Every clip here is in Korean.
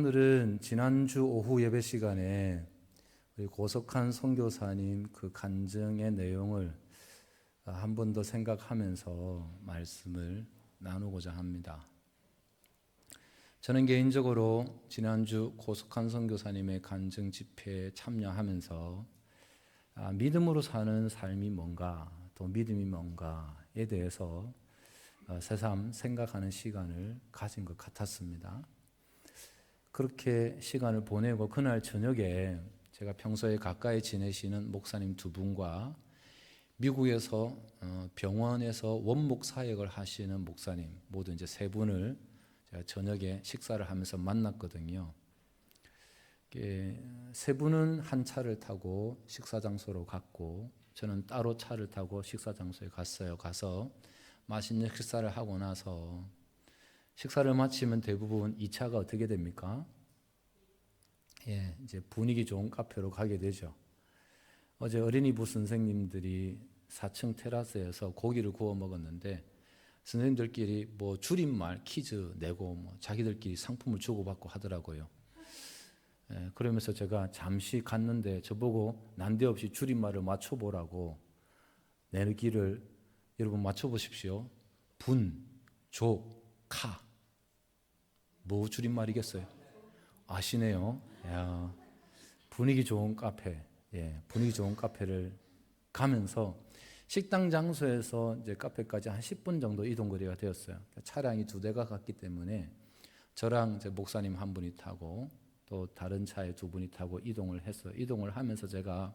오늘은 지난주 오후 예배 시간에 우리 고석한 선교사님 그 간증의 내용을 한 번 더 생각하면서 말씀을 나누고자 합니다. 저는 개인적으로 지난주 고석한 선교사님의 간증 집회에 참여하면서 믿음으로 사는 삶이 뭔가, 또 믿음이 뭔가에 대해서 새삼 생각하는 시간을 가진 것 같았습니다. 그렇게 시간을 보내고 그날 저녁에 제가 평소에 가까이 지내시는 목사님 두 분과 미국에서 병원에서 원목 사역을 하시는 목사님 모두 이제 세 분을 제가 저녁에 식사를 하면서 만났거든요. 세 분은 한 차를 타고 식사 장소로 갔고 저는 따로 차를 타고 식사 장소에 갔어요. 가서 맛있는 식사를 하고 나서 식사를 마치면 대부분 2차가 어떻게 됩니까? 이제 분위기 좋은 카페로 가게 되죠. 어제 어린이부 선생님들이 4층 테라스에서 고기를 구워 먹었는데 선생님들끼리 뭐 줄임말 퀴즈 내고 뭐 자기들끼리 상품을 주고받고 하더라고요. 그러면서 제가 잠시 갔는데 저보고 난데없이 줄임말을 맞춰보라고 내기를 여러분 맞춰보십시오. 분, 조, 카. 뭐 줄임말이겠어요? 아시네요. 야, 분위기 좋은 카페, 분위기 좋은 카페를 가면서 식당 장소에서 이제 카페까지 한 10분 정도 이동거리가 되었어요. 차량이 2대가 갔기 때문에 저랑 이제 목사님 한 분이 타고 또 다른 차에 2분이 타고 이동을 했어요. 이동을 하면서 제가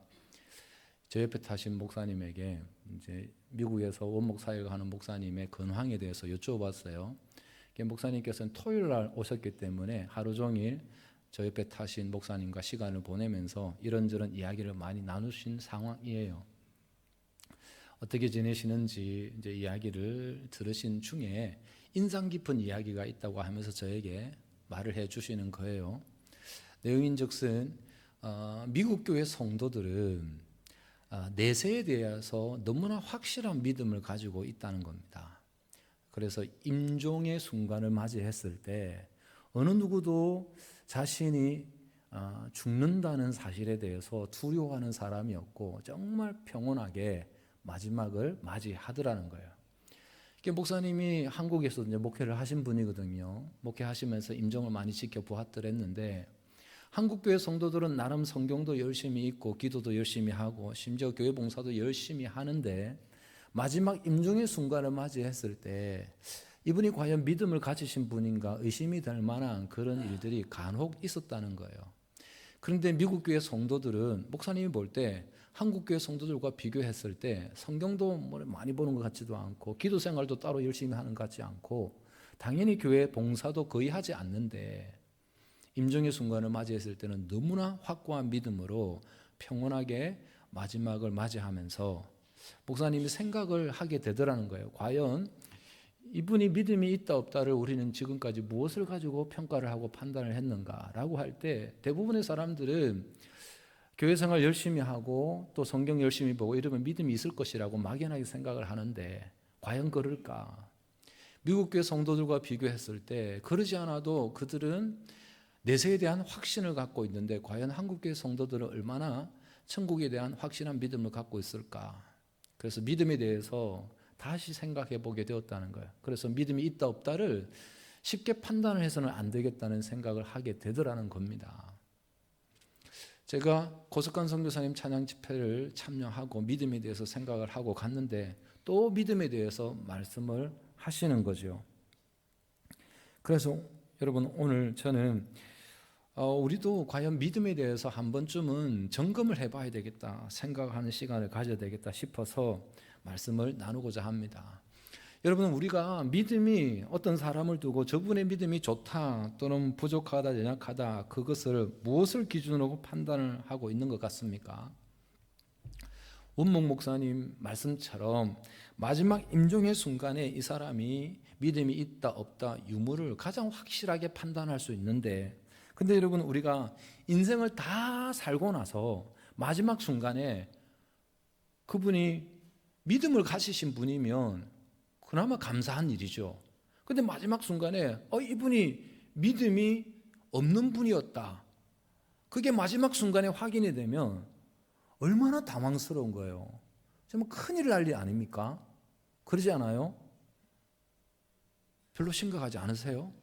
저 옆에 타신 목사님에게 이제 미국에서 원목 사역을 하는 목사님의 근황에 대해서 여쭤봤어요. 목사님께서는 토요일 날 오셨기 때문에 하루 종일 저 옆에 타신 목사님과 시간을 보내면서 이런저런 이야기를 많이 나누신 상황이에요. 어떻게 지내시는지 이제 이야기를 들으신 중에 인상 깊은 이야기가 있다고 하면서 저에게 말을 해 주시는 거예요. 내용인즉슨 미국 교회 성도들은 내세에 대해서 너무나 확실한 믿음을 가지고 있다는 겁니다. 그래서 임종의 순간을 맞이했을 때 어느 누구도 자신이 죽는다는 사실에 대해서 두려워하는 사람이 없고 정말 평온하게 마지막을 맞이하더라는 거예요. 목사님이 한국에서 이제 목회를 하신 분이거든요. 목회하시면서 임종을 많이 지켜보았더랬는데 한국 교회 성도들은 나름 성경도 열심히 읽고 기도도 열심히 하고 심지어 교회 봉사도 열심히 하는데 마지막 임종의 순간을 맞이했을 때 이분이 과연 믿음을 가지신 분인가 의심이 될 만한 그런 일들이 간혹 있었다는 거예요. 그런데 미국 교회 성도들은 목사님이 볼 때 한국 교회 성도들과 비교했을 때 성경도 많이 보는 것 같지도 않고 기도 생활도 따로 열심히 하는 것 같지 않고 당연히 교회 봉사도 거의 하지 않는데 임종의 순간을 맞이했을 때는 너무나 확고한 믿음으로 평온하게 마지막을 맞이하면서 목사님이 생각을 하게 되더라는 거예요. 과연 이분이 믿음이 있다 없다를 우리는 지금까지 무엇을 가지고 평가를 하고 판단을 했는가라고 할 때 대부분의 사람들은 교회 생활 열심히 하고 또 성경 열심히 보고 이러면 믿음이 있을 것이라고 막연하게 생각을 하는데 과연 그럴까? 미국 교회 성도들과 비교했을 때 그러지 않아도 그들은 내세에 대한 확신을 갖고 있는데 과연 한국 교회 성도들은 얼마나 천국에 대한 확실한 믿음을 갖고 있을까? 그래서 믿음에 대해서 다시 생각해 보게 되었다는 거예요. 그래서 믿음이 있다 없다를 쉽게 판단을 해서는 안 되겠다는 생각을 하게 되더라는 겁니다. 제가 고석한 선교사님 찬양 집회를 참여하고 믿음에 대해서 생각을 하고 갔는데 또 믿음에 대해서 말씀을 하시는 거죠. 그래서 여러분 오늘 저는 우리도 과연 믿음에 대해서 한 번쯤은 점검을 해봐야 되겠다 생각하는 시간을 가져야 되겠다 싶어서 말씀을 나누고자 합니다. 여러분 우리가 믿음이 어떤 사람을 두고 저분의 믿음이 좋다 또는 부족하다 연약하다 그것을 무엇을 기준으로 판단을 하고 있는 것 같습니까? 원목 목사님 말씀처럼 마지막 임종의 순간에 이 사람이 믿음이 있다 없다 유무를 가장 확실하게 판단할 수 있는데 근데 여러분 우리가 인생을 다 살고 나서 마지막 순간에 그분이 믿음을 가지신 분이면 그나마 감사한 일이죠. 근데 마지막 순간에 이분이 믿음이 없는 분이었다. 그게 마지막 순간에 확인이 되면 얼마나 당황스러운 거예요. 정말 큰일 날 일 아닙니까? 그러지 않아요? 별로 심각하지 않으세요?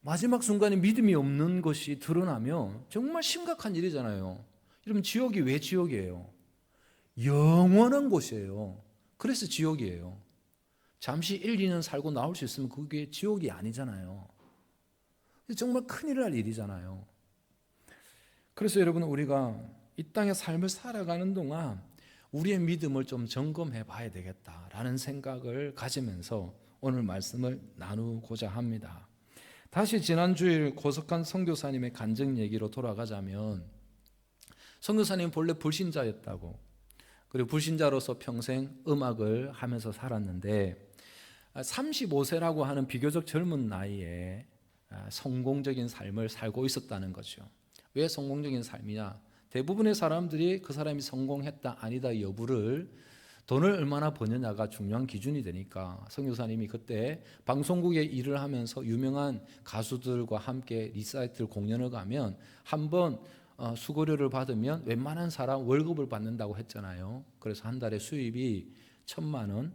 마지막 순간에 믿음이 없는 것이 드러나면 정말 심각한 일이잖아요. 여러분, 지옥이 왜 지옥이에요? 영원한 곳이에요. 그래서 지옥이에요. 잠시 1, 2년 살고 나올 수 있으면 그게 지옥이 아니잖아요. 정말 큰일 날 일이잖아요. 그래서 여러분, 우리가 이 땅의 삶을 살아가는 동안 우리의 믿음을 좀 점검해 봐야 되겠다라는 생각을 가지면서 오늘 말씀을 나누고자 합니다. 다시 지난주일 고석한 선교사님의 간증 얘기로 돌아가자면, 선교사님은 본래 불신자였다고, 그리고 불신자로서 평생 음악을 하면서 살았는데 35세라고 하는 비교적 젊은 나이에 성공적인 삶을 살고 있었다는 거죠. 왜 성공적인 삶이냐? 대부분의 사람들이 그 사람이 성공했다 아니다 여부를 돈을 얼마나 버느냐가 중요한 기준이 되니까, 선교사님이 그때 방송국에 일을 하면서 유명한 가수들과 함께 리사이틀 공연을 가면 한번 수고료를 받으면 웬만한 사람 월급을 받는다고 했잖아요. 그래서 한 달에 수입이 1,000만 원,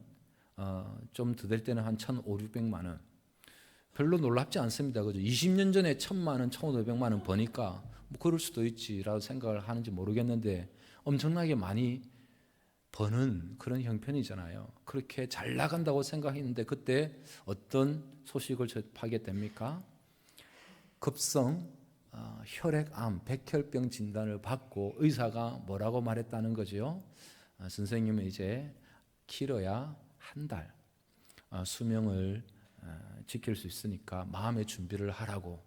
좀 더 될 때는 한 1,500~600만 원. 별로 놀랍지 않습니다. 그죠? 20년 전에 1,000만 원, 1,500만 원 버니까 뭐 그럴 수도 있지라고 생각을 하는지 모르겠는데 엄청나게 많이 버는 그런 형편이잖아요. 그렇게 잘 나간다고 생각했는데 그때 어떤 소식을 접하게 됩니까? 급성 혈액암, 백혈병 진단을 받고 의사가 뭐라고 말했다는 거죠? 선생님은 이제 길어야 한 달 수명을 지킬 수 있으니까 마음의 준비를 하라고.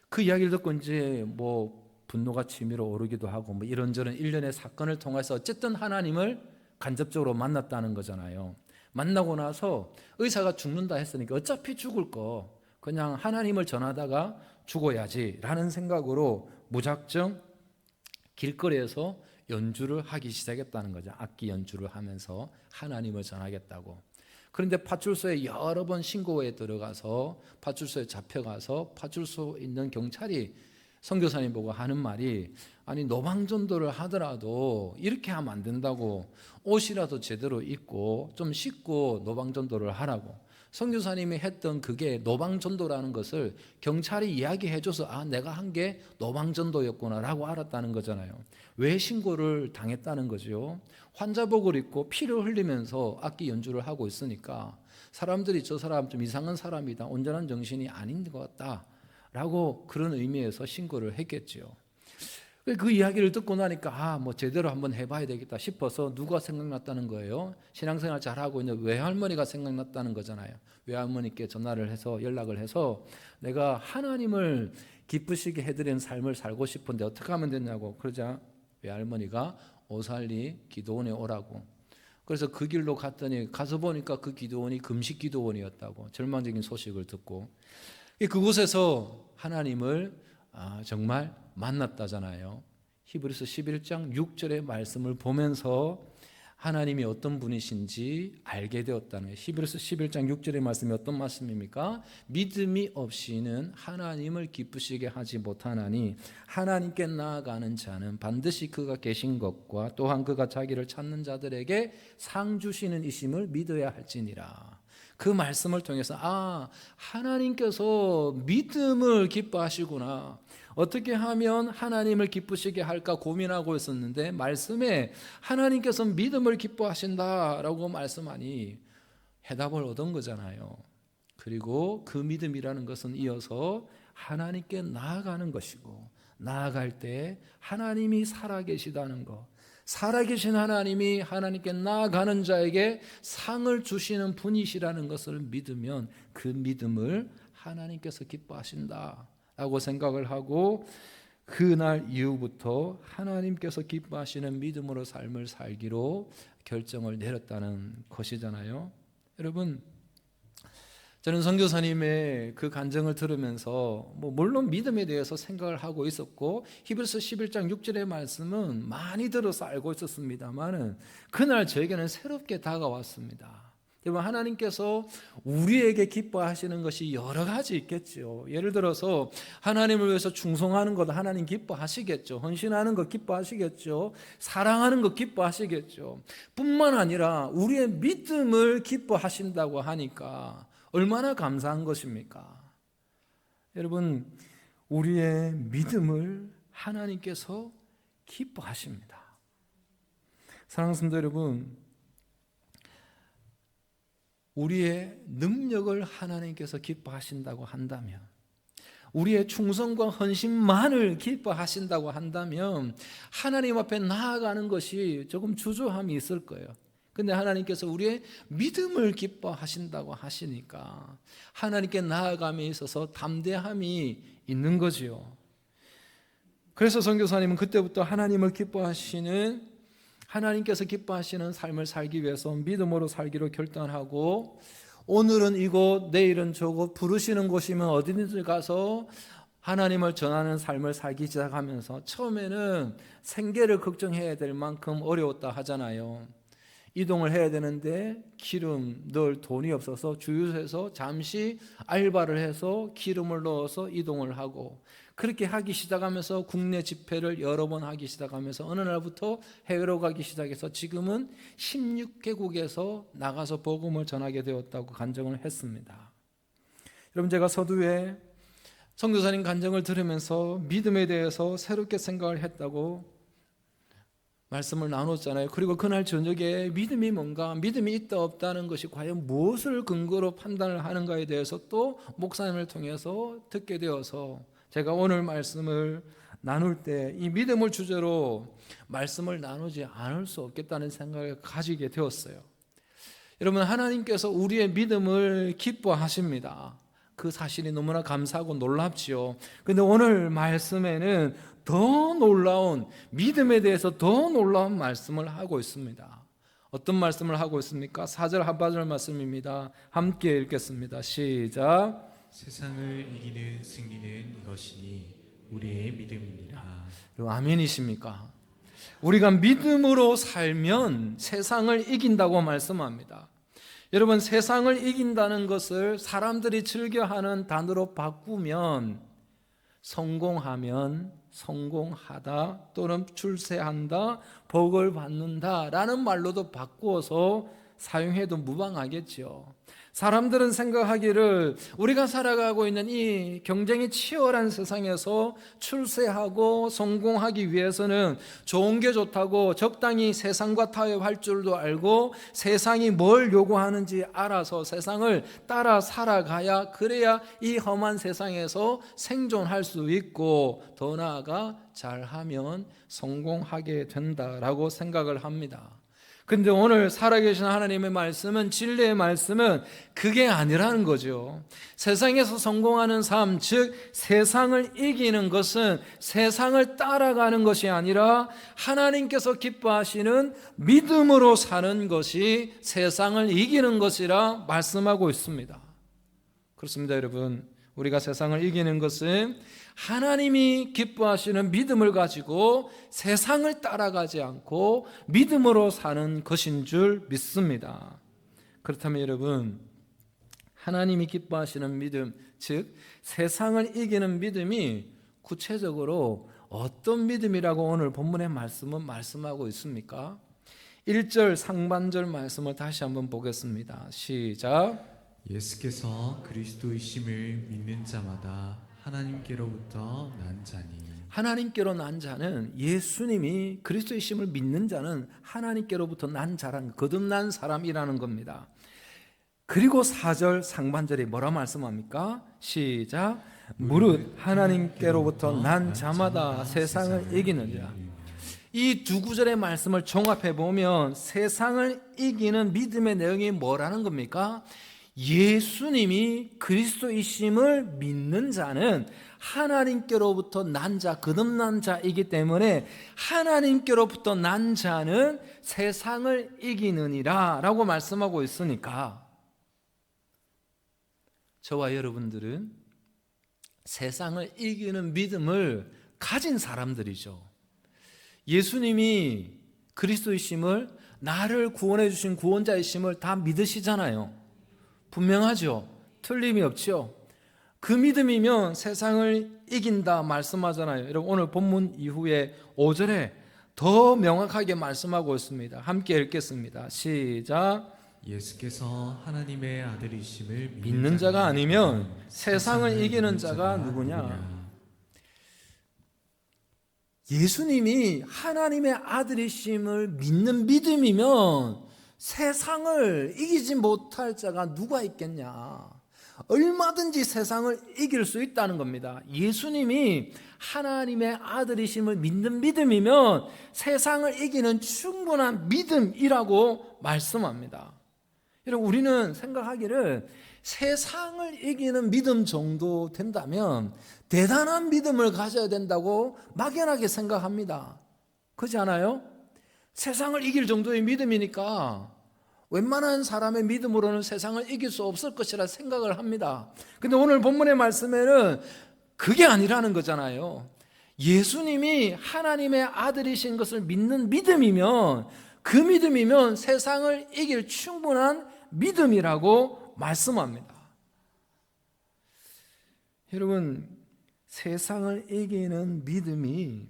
그 이야기를 듣고 이제 뭐 분노가 치밀어 오르기도 하고 뭐 이런저런 일련의 사건을 통해서 어쨌든 하나님을 간접적으로 만났다는 거잖아요. 만나고 나서 의사가 죽는다 했으니까 어차피 죽을 거 그냥 하나님을 전하다가 죽어야지라는 생각으로 무작정 길거리에서 연주를 하기 시작했다는 거죠. 악기 연주를 하면서 하나님을 전하겠다고. 그런데 파출소에 여러 번 신고에 들어가서 파출소에 잡혀가서 파출소에 있는 경찰이 선교사님 보고 하는 말이, 아니 노방전도를 하더라도 이렇게 하면 안 된다고, 옷이라도 제대로 입고 좀 씻고 노방전도를 하라고. 선교사님이 했던 그게 노방전도라는 것을 경찰이 이야기해줘서 아 내가 한 게 노방전도였구나라고 알았다는 거잖아요. 왜 신고를 당했다는 거죠? 환자복을 입고 피를 흘리면서 악기 연주를 하고 있으니까 사람들이 저 사람 좀 이상한 사람이다, 온전한 정신이 아닌 것 같다 라고 그런 의미에서 신고를 했겠죠. 그 이야기를 듣고 나니까 뭐 제대로 한번 해봐야 되겠다 싶어서 누가 생각났다는 거예요? 신앙생활 잘하고 있는 외할머니가 생각났다는 거잖아요. 외할머니께 전화를 해서 연락을 해서 내가 하나님을 기쁘시게 해드리는 삶을 살고 싶은데 어떻게 하면 되냐고. 그러자 외할머니가 오살리 기도원에 오라고. 그래서 그 길로 갔더니 가서 보니까 그 기도원이 금식 기도원이었다고. 절망적인 소식을 듣고 그곳에서 하나님을 정말 만났다잖아요. 히브리서 11장 6절의 말씀을 보면서 하나님이 어떤 분이신지 알게 되었다는 거예요. 히브리서 11장 6절의 말씀이 어떤 말씀입니까? 믿음이 없이는 하나님을 기쁘시게 하지 못하나니 하나님께 나아가는 자는 반드시 그가 계신 것과 또한 그가 자기를 찾는 자들에게 상 주시는 이심을 믿어야 할지니라. 그 말씀을 통해서 하나님께서 믿음을 기뻐하시구나, 어떻게 하면 하나님을 기쁘시게 할까 고민하고 있었는데 말씀에 하나님께서 믿음을 기뻐하신다라고 말씀하니 해답을 얻은 거잖아요. 그리고 그 믿음이라는 것은 이어서 하나님께 나아가는 것이고, 나아갈 때 하나님이 살아계시다는 것, 살아계신 하나님이 하나님께 나아가는 자에게 상을 주시는 분이시라는 것을 믿으면 그 믿음을 하나님께서 기뻐하신다라고 생각을 하고 그날 이후부터 하나님께서 기뻐하시는 믿음으로 삶을 살기로 결정을 내렸다는 것이잖아요. 여러분, 저는 선교사님의 그 간증을 들으면서 물론 믿음에 대해서 생각을 하고 있었고 히브리서 11장 6절의 말씀은 많이 들어서 알고 있었습니다만 그날 저에게는 새롭게 다가왔습니다. 여러분, 하나님께서 우리에게 기뻐하시는 것이 여러 가지 있겠죠. 예를 들어서 하나님을 위해서 충성하는 것 하나님 기뻐하시겠죠. 헌신하는 것 기뻐하시겠죠. 사랑하는 것 기뻐하시겠죠. 뿐만 아니라 우리의 믿음을 기뻐하신다고 하니까 얼마나 감사한 것입니까? 여러분, 우리의 믿음을 하나님께서 기뻐하십니다. 사랑하는 성도 여러분, 우리의 능력을 하나님께서 기뻐하신다고 한다면, 우리의 충성과 헌신만을 기뻐하신다고 한다면 하나님 앞에 나아가는 것이 조금 주저함이 있을 거예요. 근데 하나님께서 우리의 믿음을 기뻐하신다고 하시니까 하나님께 나아감에 있어서 담대함이 있는 거지요. 그래서 선교사님은 그때부터 하나님께서 기뻐하시는 삶을 살기 위해서 믿음으로 살기로 결단하고, 오늘은 이곳 내일은 저곳 부르시는 곳이면 어디든지 가서 하나님을 전하는 삶을 살기 시작하면서 처음에는 생계를 걱정해야 될 만큼 어려웠다 하잖아요. 이동을 해야 되는데 기름 넣을 돈이 없어서 주유소에서 잠시 알바를 해서 기름을 넣어서 이동을 하고, 그렇게 하기 시작하면서 국내 집회를 여러 번 하기 시작하면서 어느 날부터 해외로 가기 시작해서 지금은 16개국에서 나가서 복음을 전하게 되었다고 간증을 했습니다. 여러분, 제가 서두에 선교사님 간증을 들으면서 믿음에 대해서 새롭게 생각을 했다고 말씀을 나눴잖아요. 그리고 그날 저녁에 믿음이 뭔가, 믿음이 있다 없다는 것이 과연 무엇을 근거로 판단을 하는가에 대해서 또 목사님을 통해서 듣게 되어서 제가 오늘 말씀을 나눌 때 이 믿음을 주제로 말씀을 나누지 않을 수 없겠다는 생각을 가지게 되었어요. 여러분, 하나님께서 우리의 믿음을 기뻐하십니다. 그 사실이 너무나 감사하고 놀랍지요. 그런데 오늘 말씀에는 더 놀라운, 믿음에 대해서 더 놀라운 말씀을 하고 있습니다. 어떤 말씀을 하고 있습니까? 4절 하반절 말씀입니다. 함께 읽겠습니다. 시작. 세상을 이기는 승리는 이것이니 우리의 믿음이니라. 아멘이십니까? 우리가 믿음으로 살면 세상을 이긴다고 말씀합니다. 여러분, 세상을 이긴다는 것을 사람들이 즐겨하는 단어로 바꾸면 성공하면, 성공하다, 또는 출세한다, 복을 받는다 라는 말로도 바꾸어서 사용해도 무방하겠죠. 사람들은 생각하기를 우리가 살아가고 있는 이 경쟁이 치열한 세상에서 출세하고 성공하기 위해서는 좋은 게 좋다고 적당히 세상과 타협할 줄도 알고 세상이 뭘 요구하는지 알아서 세상을 따라 살아가야, 그래야 이 험한 세상에서 생존할 수 있고 더 나아가 잘하면 성공하게 된다라고 생각을 합니다. 근데 오늘 살아계신 하나님의 말씀은, 진리의 말씀은 그게 아니라는 거죠. 세상에서 성공하는 삶, 즉 세상을 이기는 것은 세상을 따라가는 것이 아니라 하나님께서 기뻐하시는 믿음으로 사는 것이 세상을 이기는 것이라 말씀하고 있습니다. 그렇습니다, 여러분. 우리가 세상을 이기는 것은 하나님이 기뻐하시는 믿음을 가지고 세상을 따라가지 않고 믿음으로 사는 것인 줄 믿습니다. 그렇다면 여러분, 하나님이 기뻐하시는 믿음, 즉 세상을 이기는 믿음이 구체적으로 어떤 믿음이라고 오늘 본문의 말씀은 말씀하고 있습니까? 1절 상반절 말씀을 다시 한번 보겠습니다. 시작. 예수께서 그리스도이심을 믿는 자마다 하나님께로부터 난 자니. 하나님께로 난 자는, 예수님이 그리스도이심을 믿는 자는 하나님께로부터 난 자란, 거듭난 사람이라는 겁니다. 그리고 4절 상반절이 뭐라 말씀합니까? 시작. 무릇 하나님께로부터 난 자마다 세상을 이기는 자. 이 두 구절의 말씀을 종합해 보면 세상을 이기는 믿음의 내용이 뭐라는 겁니까? 예수님이 그리스도이심을 믿는 자는 하나님께로부터 난 자, 거듭난 자이기 때문에 하나님께로부터 난 자는 세상을 이기느니라 라고 말씀하고 있으니까, 저와 여러분들은 세상을 이기는 믿음을 가진 사람들이죠. 예수님이 그리스도이심을 나를 구원해 주신 구원자이심을 다 믿으시잖아요. 분명하죠. 틀림이 없죠. 그 믿음이면 세상을 이긴다 말씀하잖아요. 여러분 오늘 본문 이후에 5절에 더 명확하게 말씀하고 있습니다. 함께 읽겠습니다. 시작. 예수께서 하나님의 아들이심을 믿는 자가 아니면 세상을 이기는 자가 누구냐? 예수님이 하나님의 아들이심을 믿는 믿음이면 세상을 이기지 못할 자가 누가 있겠냐? 얼마든지 세상을 이길 수 있다는 겁니다. 예수님이 하나님의 아들이심을 믿는 믿음이면 세상을 이기는 충분한 믿음이라고 말씀합니다. 여러분 우리는 생각하기를 세상을 이기는 믿음 정도 된다면 대단한 믿음을 가져야 된다고 막연하게 생각합니다. 그렇지 않아요? 세상을 이길 정도의 믿음이니까 웬만한 사람의 믿음으로는 세상을 이길 수 없을 것이라 생각을 합니다. 근데 오늘 본문의 말씀에는 그게 아니라는 거잖아요. 예수님이 하나님의 아들이신 것을 믿는 믿음이면 그 믿음이면 세상을 이길 충분한 믿음이라고 말씀합니다. 여러분 세상을 이기는 믿음이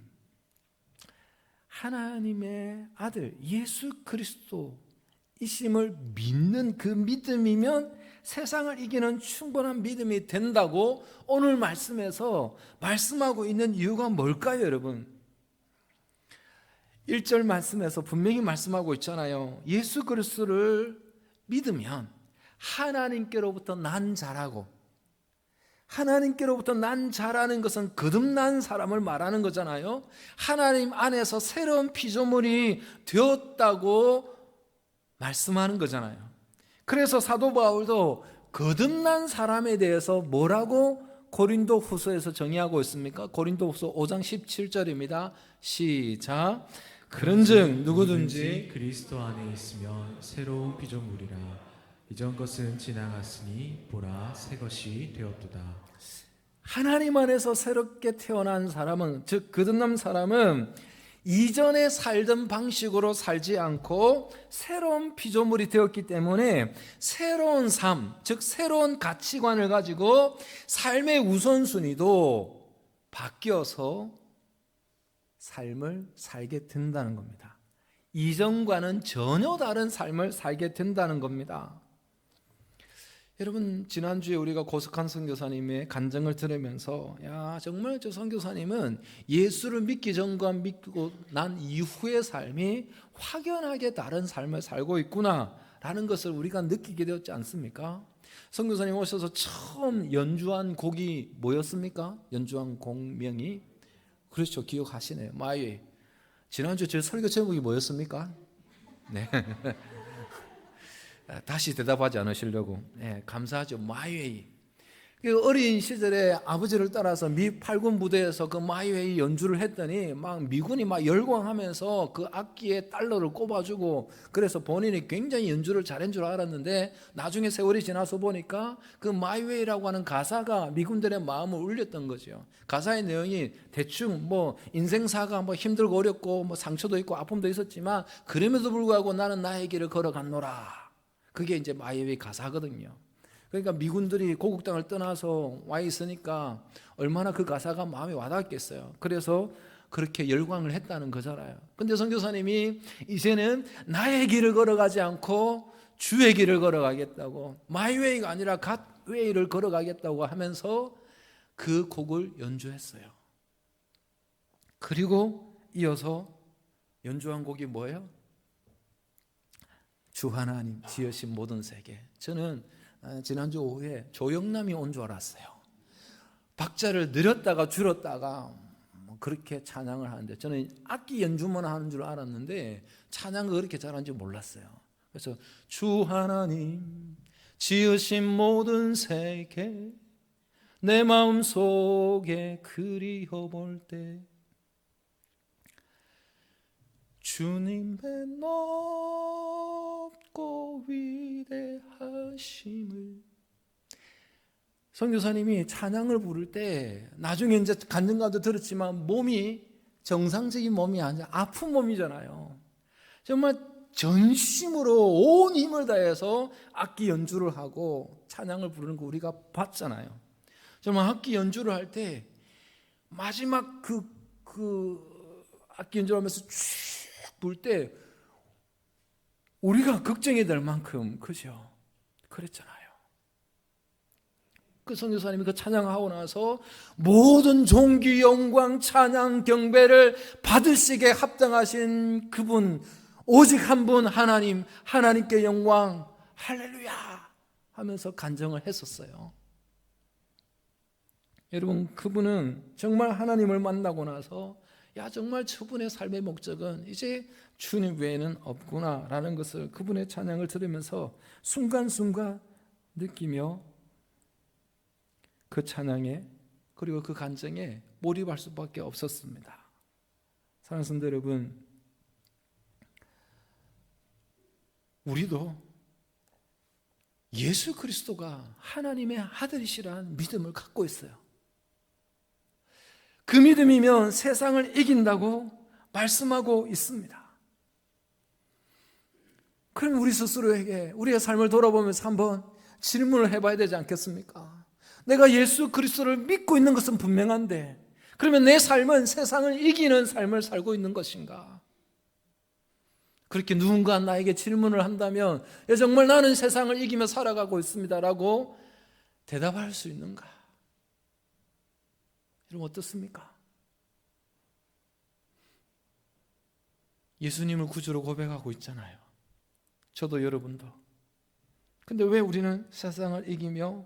하나님의 아들 예수 그리스도이심을 믿는 그 믿음이면 세상을 이기는 충분한 믿음이 된다고 오늘 말씀에서 말씀하고 있는 이유가 뭘까요, 여러분? 1절 말씀에서 분명히 말씀하고 있잖아요. 예수 그리스도를 믿으면 하나님께로부터 난 자라고, 하나님께로부터 난 자라는 것은 거듭난 사람을 말하는 거잖아요. 하나님 안에서 새로운 피조물이 되었다고 말씀하는 거잖아요. 그래서 사도 바울도 거듭난 사람에 대해서 뭐라고 고린도 후서에서 정의하고 있습니까? 고린도 후서 5장 17절입니다. 시작. 그런즉 누구든지 그리스도 안에 있으면 새로운 피조물이라 이전 것은 지나갔으니 보라 새 것이 되었도다. 하나님 안에서 새롭게 태어난 사람은, 즉 거듭난 사람은 이전에 살던 방식으로 살지 않고 새로운 피조물이 되었기 때문에 새로운 삶, 즉 새로운 가치관을 가지고 삶의 우선순위도 바뀌어서 삶을 살게 된다는 겁니다. 이전과는 전혀 다른 삶을 살게 된다는 겁니다. 여러분 지난주에 우리가 고석한 선교사님의 간증을 들으면서 야 정말 저 선교사님은 예수를 믿기 전과 믿고 난 이후의 삶이 확연하게 다른 삶을 살고 있구나라는 것을 우리가 느끼게 되었지 않습니까? 선교사님 오셔서 처음 연주한 곡이 뭐였습니까? 연주한 곡명이 그렇죠, 기억하시네요. 마이웨이. 지난주 제 설교 제목이 뭐였습니까? 네. 다시 대답하지 않으시려고. 네, 감사하죠. 마이웨이. 어린 시절에 아버지를 따라서 미 8군 부대에서 그 마이웨이 연주를 했더니 막 미군이 막 열광하면서 그 악기에 달러를 꼽아주고 그래서 본인이 굉장히 연주를 잘한 줄 알았는데 나중에 세월이 지나서 보니까 그 마이웨이라고 하는 가사가 미군들의 마음을 울렸던 거죠. 가사의 내용이 대충 뭐 인생사가 뭐 힘들고 어렵고 뭐 상처도 있고 아픔도 있었지만 그럼에도 불구하고 나는 나의 길을 걸어갔노라. 그게 이제 마이웨이 가사거든요. 그러니까 미군들이 고국 땅을 떠나서 와 있으니까 얼마나 그 가사가 마음에 와닿았겠어요. 그래서 그렇게 열광을 했다는 거잖아요. 근데 선교사님이 이제는 나의 길을 걸어가지 않고 주의 길을 걸어가겠다고, 마이웨이가 아니라 갓웨이를 걸어가겠다고 하면서 그 곡을 연주했어요. 그리고 이어서 연주한 곡이 뭐예요? 주 하나님 지으신 모든 세계. 저는 지난주 오후에 조영남이 온 줄 알았어요. 박자를 늘렸다가 줄였다가 그렇게 찬양을 하는데 저는 악기 연주만 하는 줄 알았는데 찬양을 그렇게 잘하는지 몰랐어요. 그래서 주 하나님 지으신 모든 세계 내 마음속에 그리워볼 때 주님의 높고 위대하심을. 선교사님이 찬양을 부를 때 나중에 이제 간증가도 들었지만 몸이 정상적인 몸이 아니라 아픈 몸이잖아요. 정말 전심으로 온 힘을 다해서 악기 연주를 하고 찬양을 부르는 거 우리가 봤잖아요. 정말 악기 연주를 할 때 마지막 그 악기 연주를 하면서 쭉 불 때 우리가 걱정이 될 만큼, 그죠? 그랬잖아요. 그 선교사님이 그 찬양하고 나서 모든 존귀, 영광, 찬양, 경배를 받으시게 합당하신 그분, 오직 한 분 하나님, 하나님께 영광, 할렐루야 하면서 간증을 했었어요. 여러분, 그분은 정말 하나님을 만나고 나서 야, 정말 저분의 삶의 목적은 이제 주님 외에는 없구나라는 것을 그분의 찬양을 들으면서 순간순간 느끼며 그 찬양에 그리고 그 간증에 몰입할 수밖에 없었습니다. 사랑하는 성도 여러분, 우리도 예수 그리스도가 하나님의 아들이시라는 믿음을 갖고 있어요. 그 믿음이면 세상을 이긴다고 말씀하고 있습니다. 그럼 우리 스스로에게 우리의 삶을 돌아보면서 한번 질문을 해봐야 되지 않겠습니까? 내가 예수 그리스도를 믿고 있는 것은 분명한데 그러면 내 삶은 세상을 이기는 삶을 살고 있는 것인가? 그렇게 누군가 나에게 질문을 한다면 정말 나는 세상을 이기며 살아가고 있습니다라고 대답할 수 있는가? 여러분 어떻습니까? 예수님을 구주로 고백하고 있잖아요. 저도 여러분도. 근데 왜 우리는 세상을 이기며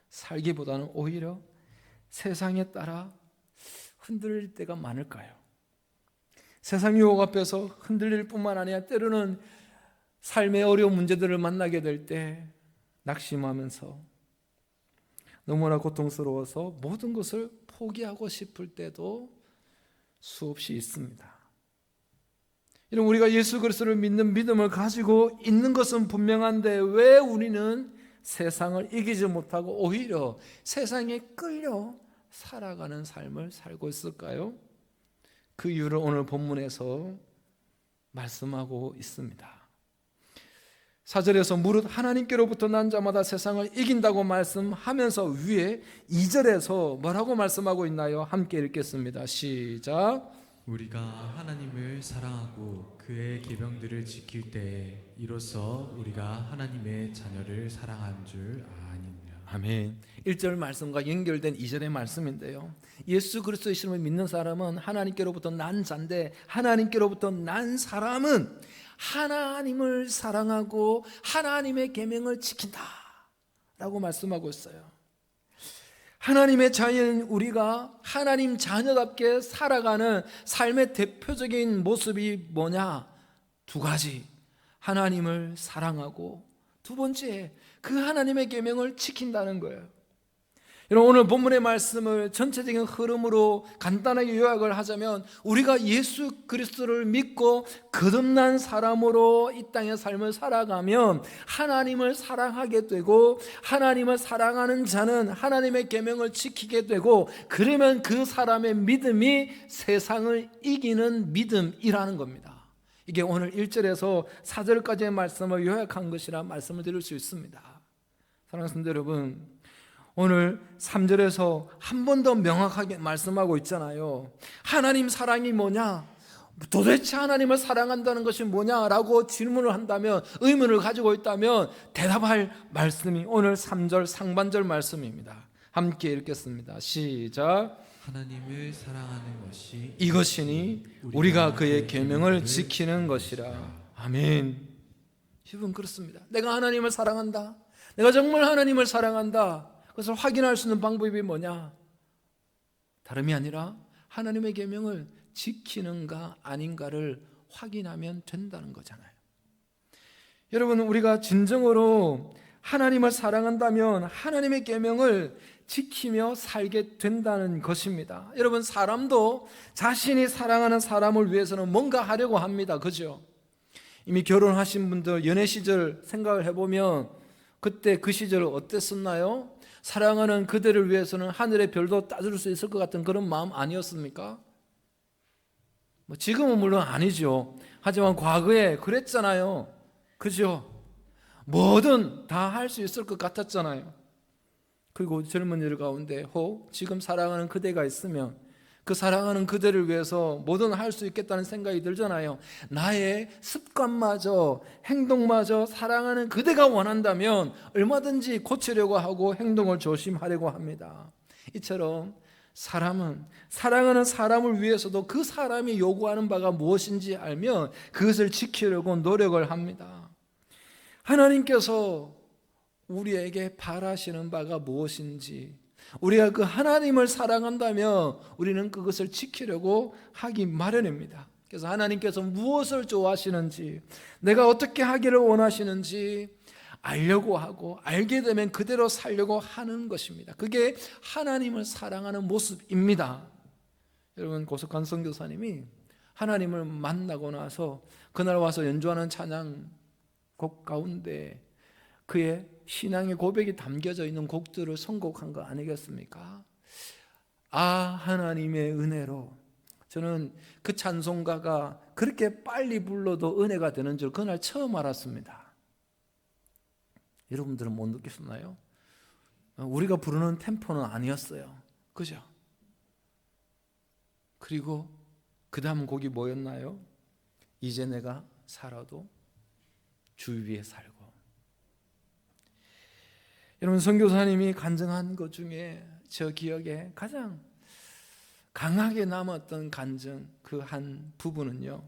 살기보다는 오히려 세상에 따라 흔들릴 때가 많을까요? 세상 유혹 앞에서 흔들릴 뿐만 아니라 때로는 삶의 어려운 문제들을 만나게 될 때 낙심하면서 너무나 고통스러워서 모든 것을 포기하고 싶을 때도 수없이 있습니다. 여러분, 우리가 예수 그리스도를 믿는 믿음을 가지고 있는 것은 분명한데 왜 우리는 세상을 이기지 못하고 오히려 세상에 끌려 살아가는 삶을 살고 있을까요? 그 이유를 오늘 본문에서 말씀하고 있습니다. 4절에서 무릇 하나님께로부터 난 자마다 세상을 이긴다고 말씀하면서 위에 2절에서 뭐라고 말씀하고 있나요? 함께 읽겠습니다. 시작. 우리가 하나님을 사랑하고 그의 계명들을 지킬 때에 이로써 우리가 하나님의 자녀를 사랑한 줄 아니냐. 아멘. 1절 말씀과 연결된 2절의 말씀인데요. 예수 그리스도의 이름을 믿는 사람은 하나님께로부터 난 자인데 하나님께로부터 난 사람은 하나님을 사랑하고 하나님의 계명을 지킨다 라고 말씀하고 있어요. 하나님의 자녀인 우리가 하나님 자녀답게 살아가는 삶의 대표적인 모습이 뭐냐? 두 가지. 하나님을 사랑하고 두 번째, 그 하나님의 계명을 지킨다는 거예요. 여러분, 오늘 본문의 말씀을 전체적인 흐름으로 간단하게 요약을 하자면 우리가 예수 그리스도를 믿고 거듭난 사람으로 이 땅의 삶을 살아가면 하나님을 사랑하게 되고 하나님을 사랑하는 자는 하나님의 계명을 지키게 되고 그러면 그 사람의 믿음이 세상을 이기는 믿음이라는 겁니다. 이게 오늘 1절에서 4절까지의 말씀을 요약한 것이라 말씀을 드릴 수 있습니다. 사랑하는 성도 여러분, 오늘 3절에서 한 번 더 명확하게 말씀하고 있잖아요. 하나님 사랑이 뭐냐? 도대체 하나님을 사랑한다는 것이 뭐냐라고 질문을 한다면, 의문을 가지고 있다면 대답할 말씀이 오늘 3절 상반절 말씀입니다. 함께 읽겠습니다. 시작. 하나님을 사랑하는 것이 이것이니 우리가 그의 계명을 지키는 것이라. 아멘. 여러분, 그렇습니다. 내가 하나님을 사랑한다. 내가 정말 하나님을 사랑한다. 그것을 확인할 수 있는 방법이 뭐냐? 다름이 아니라 하나님의 계명을 지키는가 아닌가를 확인하면 된다는 거잖아요. 여러분, 우리가 진정으로 하나님을 사랑한다면 하나님의 계명을 지키며 살게 된다는 것입니다. 여러분, 사람도 자신이 사랑하는 사람을 위해서는 뭔가 하려고 합니다. 그죠? 이미 결혼하신 분들 연애 시절 생각을 해보면 그때 그 시절 어땠었나요? 사랑하는 그대를 위해서는 하늘의 별도 따줄 수 있을 것 같은 그런 마음 아니었습니까? 뭐 지금은 물론 아니죠. 하지만 과거에 그랬잖아요. 그죠? 뭐든 다 할 수 있을 것 같았잖아요. 그리고 젊은이들 가운데 혹 지금 사랑하는 그대가 있으면 그 사랑하는 그대를 위해서 뭐든 할 수 있겠다는 생각이 들잖아요. 나의 습관마저 행동마저 사랑하는 그대가 원한다면 얼마든지 고치려고 하고 행동을 조심하려고 합니다. 이처럼 사람은 사랑하는 사람을 위해서도 그 사람이 요구하는 바가 무엇인지 알면 그것을 지키려고 노력을 합니다. 하나님께서 우리에게 바라시는 바가 무엇인지, 우리가 그 하나님을 사랑한다면 우리는 그것을 지키려고 하기 마련입니다. 그래서 하나님께서 무엇을 좋아하시는지, 내가 어떻게 하기를 원하시는지 알려고 하고, 알게 되면 그대로 살려고 하는 것입니다. 그게 하나님을 사랑하는 모습입니다. 여러분, 고석한 선교사님이 하나님을 만나고 나서 그날 와서 연주하는 찬양곡 가운데 그의 신앙의 고백이 담겨져 있는 곡들을 선곡한 거 아니겠습니까? 아, 하나님의 은혜로. 저는 그 찬송가가 그렇게 빨리 불러도 은혜가 되는 줄 그날 처음 알았습니다. 여러분들은 못 느끼셨나요? 우리가 부르는 템포는 아니었어요. 그죠? 그리고 그 다음 곡이 뭐였나요? 이제 내가 살아도 주 위에 살고. 여러분, 선교사님이 간증한 것 중에 저 기억에 가장 강하게 남았던 간증 그 한 부분은요,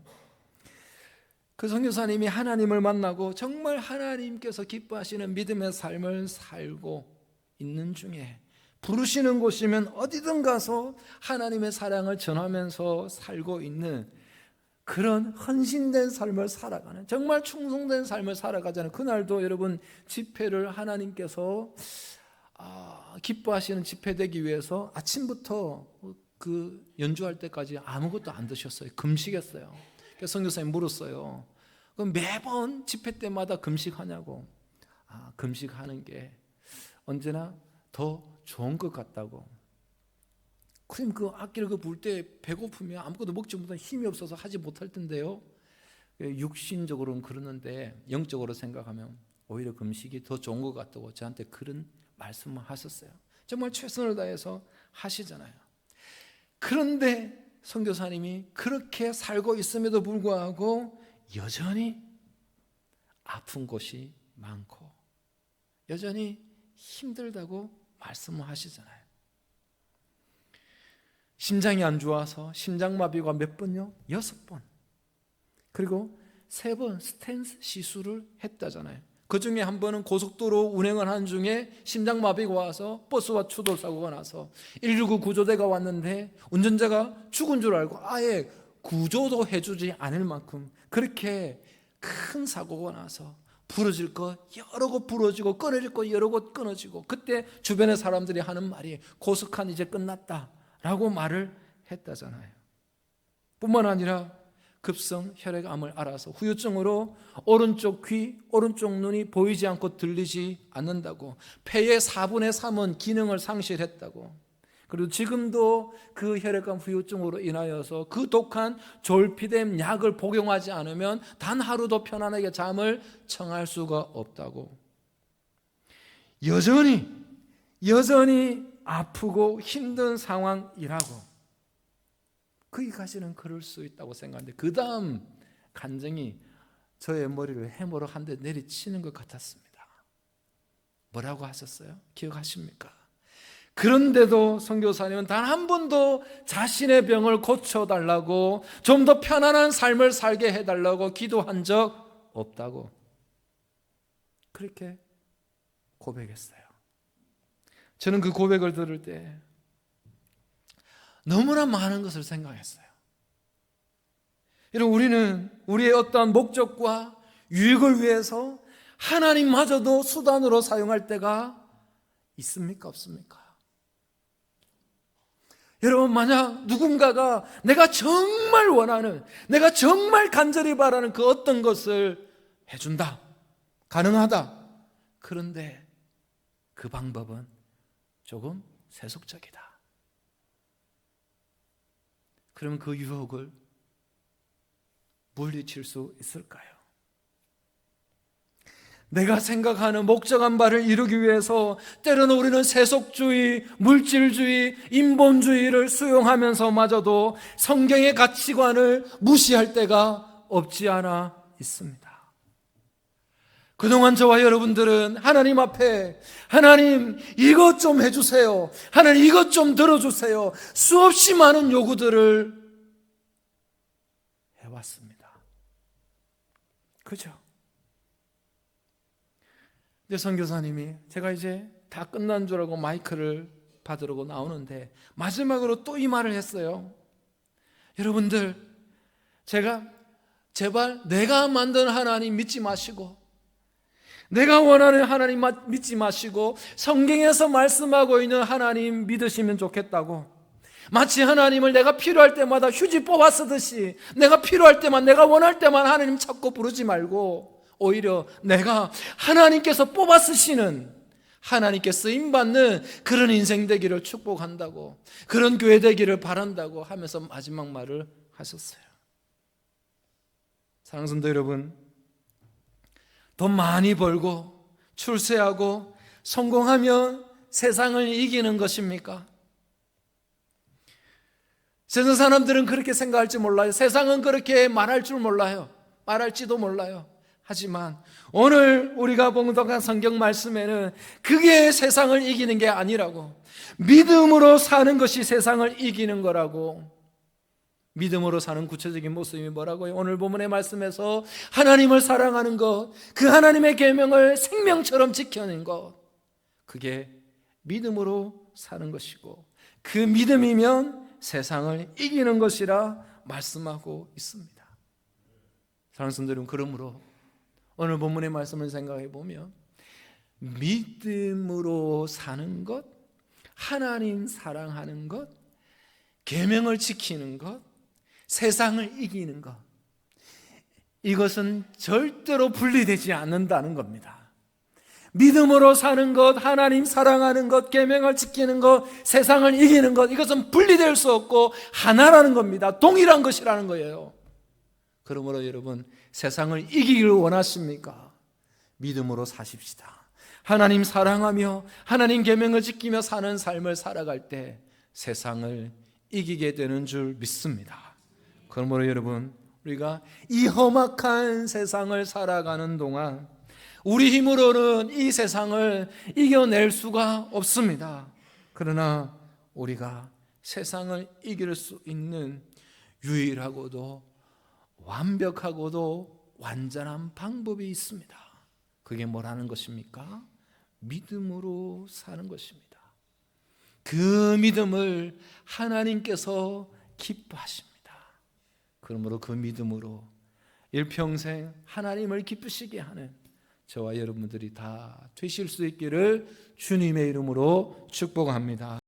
그 선교사님이 하나님을 만나고 정말 하나님께서 기뻐하시는 믿음의 삶을 살고 있는 중에 부르시는 곳이면 어디든 가서 하나님의 사랑을 전하면서 살고 있는 그런 헌신된 삶을 살아가는, 정말 충성된 삶을 살아가자는 그날도 여러분 집회를 하나님께서 기뻐하시는 집회 되기 위해서 아침부터 그 연주할 때까지 아무것도 안 드셨어요. 금식했어요. 그래서 선교사님 물었어요. 그럼 매번 집회 때마다 금식하냐고. 금식하는 게 언제나 더 좋은 것 같다고. 그럼 그 악기를 부를 때 배고프면 아무것도 먹지 못한 힘이 없어서 하지 못할 텐데요. 육신적으로는 그러는데 영적으로 생각하면 오히려 금식이 더 좋은 것 같다고 저한테 그런 말씀을 하셨어요. 정말 최선을 다해서 하시잖아요. 그런데 선교사님이 그렇게 살고 있음에도 불구하고 여전히 아픈 곳이 많고 여전히 힘들다고 말씀을 하시잖아요. 심장이 안 좋아서 심장마비가 몇 번요? 6번. 그리고 3번 스텐스 시술을 했다잖아요. 그 중에 한 번은 고속도로 운행을 하는 중에 심장마비가 와서 버스와 추돌 사고가 나서 119 구조대가 왔는데 운전자가 죽은 줄 알고 아예 구조도 해주지 않을 만큼 그렇게 큰 사고가 나서 부러질 거 여러 곳 부러지고 끊어질 거 여러 곳 끊어지고, 그때 주변의 사람들이 하는 말이 고석한 이제 끝났다 라고 말을 했다잖아요. 뿐만 아니라 급성 혈액암을 앓아서 후유증으로 오른쪽 귀, 오른쪽 눈이 보이지 않고 들리지 않는다고, 폐의 4분의 3은 기능을 상실했다고, 그리고 지금도 그 혈액암 후유증으로 인하여서 그 독한 졸피뎀 약을 복용하지 않으면 단 하루도 편안하게 잠을 청할 수가 없다고, 여전히 아프고 힘든 상황이라고, 거기까지는 그럴 수 있다고 생각하는데 그 다음 간증이 저의 머리를 해머로 한 대 내리치는 것 같았습니다. 뭐라고 하셨어요? 기억하십니까? 그런데도 선교사님은 단 한 번도 자신의 병을 고쳐달라고, 좀 더 편안한 삶을 살게 해달라고 기도한 적 없다고 그렇게 고백했어요. 저는 그 고백을 들을 때 너무나 많은 것을 생각했어요. 여러분, 우리는 우리의 어떠한 목적과 유익을 위해서 하나님마저도 수단으로 사용할 때가 있습니까? 없습니까? 여러분, 만약 누군가가 내가 정말 원하는, 내가 정말 간절히 바라는 그 어떤 것을 해준다, 가능하다. 그런데 그 방법은 조금 세속적이다. 그러면 그 유혹을 물리칠 수 있을까요? 내가 생각하는 목적한 바를 이루기 위해서 때로는 우리는 세속주의, 물질주의, 인본주의를 수용하면서마저도 성경의 가치관을 무시할 때가 없지 않아 있습니다. 그동안 저와 여러분들은 하나님 앞에 하나님 이것 좀 해주세요, 하나님 이것 좀 들어주세요, 수없이 많은 요구들을 해왔습니다. 그죠? 근데 선교사님이 제가 이제 다 끝난 줄 알고 마이크를 받으려고 나오는데 마지막으로 또 이 말을 했어요. 여러분들, 제발 내가 만든 하나님 믿지 마시고, 내가 원하는 하나님 믿지 마시고 성경에서 말씀하고 있는 하나님 믿으시면 좋겠다고. 마치 하나님을 내가 필요할 때마다 휴지 뽑아 쓰듯이 내가 필요할 때만, 내가 원할 때만 하나님 찾고 부르지 말고 오히려 내가 하나님께서 뽑아 쓰시는, 하나님께 쓰임받는 그런 인생 되기를 축복한다고, 그런 교회 되기를 바란다고 하면서 마지막 말을 하셨어요. 사랑하는 성도 여러분, 돈 많이 벌고 출세하고 성공하면 세상을 이기는 것입니까? 세상 사람들은 그렇게 생각할지 몰라요. 세상은 그렇게 말할 줄 몰라요. 말할지도 몰라요. 하지만 오늘 우리가 봉독한 성경 말씀에는 그게 세상을 이기는 게 아니라고, 믿음으로 사는 것이 세상을 이기는 거라고. 믿음으로 사는 구체적인 모습이 뭐라고요? 오늘 본문의 말씀에서 하나님을 사랑하는 것, 그 하나님의 계명을 생명처럼 지켜내는 것, 그게 믿음으로 사는 것이고 그 믿음이면 세상을 이기는 것이라 말씀하고 있습니다. 사랑하는 성도 여러분, 그러므로 오늘 본문의 말씀을 생각해 보면 믿음으로 사는 것, 하나님 사랑하는 것, 계명을 지키는 것, 세상을 이기는 것, 이것은 절대로 분리되지 않는다는 겁니다. 믿음으로 사는 것, 하나님 사랑하는 것, 계명을 지키는 것, 세상을 이기는 것, 이것은 분리될 수 없고 하나라는 겁니다. 동일한 것이라는 거예요. 그러므로 여러분, 세상을 이기기를 원하십니까? 믿음으로 사십시다. 하나님 사랑하며 하나님 계명을 지키며 사는 삶을 살아갈 때 세상을 이기게 되는 줄 믿습니다. 그러므로 여러분, 우리가 이 험악한 세상을 살아가는 동안 우리 힘으로는 이 세상을 이겨낼 수가 없습니다. 그러나 우리가 세상을 이길 수 있는 유일하고도 완벽하고도 완전한 방법이 있습니다. 그게 뭐라는 것입니까? 믿음으로 사는 것입니다. 그 믿음을 하나님께서 기뻐하십니다. 그러므로 그 믿음으로 일평생 하나님을 기쁘시게 하는 저와 여러분들이 다 되실 수 있기를 주님의 이름으로 축복합니다.